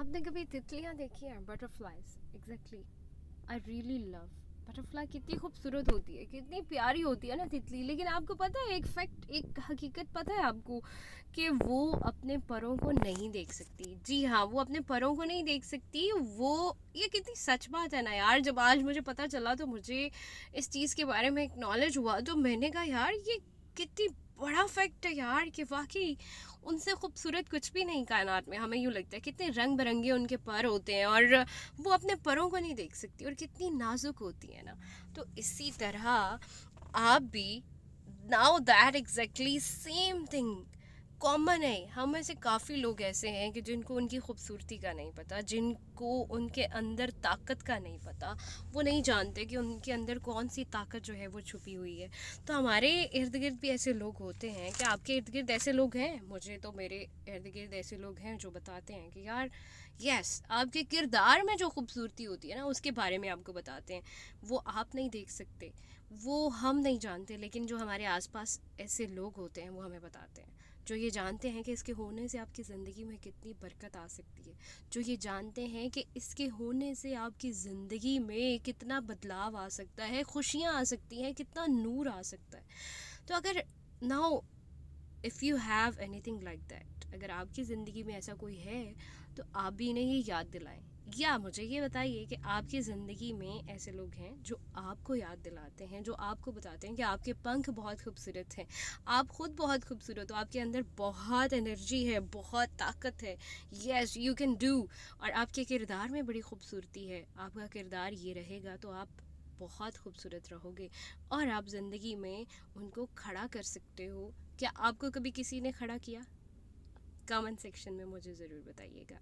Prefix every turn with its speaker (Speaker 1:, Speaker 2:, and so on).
Speaker 1: आपने कभी तितलियाँ देखी हैं? Butterflies, exactly. I really love butterfly. कितनी खूबसूरत होती है, कितनी प्यारी होती है ना तितली। लेकिन आपको पता है एक फैक्ट, एक हकीकत पता है आपको, कि वो अपने परों को नहीं देख सकती। जी हाँ, वो अपने परों को नहीं देख सकती। वो, ये कितनी सच बात है ना यार। जब आज मुझे पता चला तो मुझे इस चीज़ के बारे में एक्नॉलेज हुआ, तो मैंने कहा यार ये कितनी बड़ा फैक्ट है यार, कि वाकई उनसे खूबसूरत कुछ भी नहीं कायनात में। हमें यूँ लगता है कितने रंग बिरंगे उनके पर होते हैं, और वो अपने परों को नहीं देख सकती, और कितनी नाजुक होती है ना। तो इसी तरह आप भी, now that exactly same thing common है। हम में से काफ़ी लोग ऐसे हैं कि जिनको उनकी खूबसूरती का नहीं पता, जिनको उनके अंदर ताकत का नहीं पता। वो नहीं जानते कि उनके अंदर कौन सी ताकत जो है वो छुपी हुई है। तो हमारे इर्द गिर्द भी ऐसे लोग होते हैं। कि आपके इर्द गिर्द ऐसे लोग हैं? मुझे तो मेरे इर्द गिर्द ऐसे लोग हैं जो बताते हैं कि यार यस, आपके किरदार में जो खूबसूरती होती है ना, उसके बारे में आपको बताते हैं। वो आप नहीं देख सकते, वो हम नहीं जानते, लेकिन जो हमारे आसपास ऐसे लोग होते हैं वो हमें बताते हैं। जो ये जानते हैं कि इसके होने से आपकी ज़िंदगी में कितनी बरकत आ सकती है, जो ये जानते हैं कि इसके होने से आपकी ज़िंदगी में कितना बदलाव आ सकता है, खुशियाँ आ सकती हैं, कितना नूर आ सकता है। तो अगर now if you have anything like that, अगर आपकी ज़िंदगी में ऐसा कोई है, तो आप भी इन्हें ये याद दिलाएं। या मुझे ये बताइए कि आपकी ज़िंदगी में ऐसे लोग हैं जो आपको याद दिलाते हैं, जो आपको बताते हैं कि आपके पंख बहुत खूबसूरत हैं, आप ख़ुद बहुत खूबसूरत हो, आपके अंदर बहुत एनर्जी है, बहुत ताकत है, यस यू कैन डू। और आपके किरदार में बड़ी खूबसूरती है, आपका किरदार ये रहेगा तो आप बहुत खूबसूरत रहोगे, और आप ज़िंदगी में उनको खड़ा कर सकते हो। क्या आपको कभी किसी ने खड़ा किया? कमेंट सेक्शन में मुझे ज़रूर बताइएगा।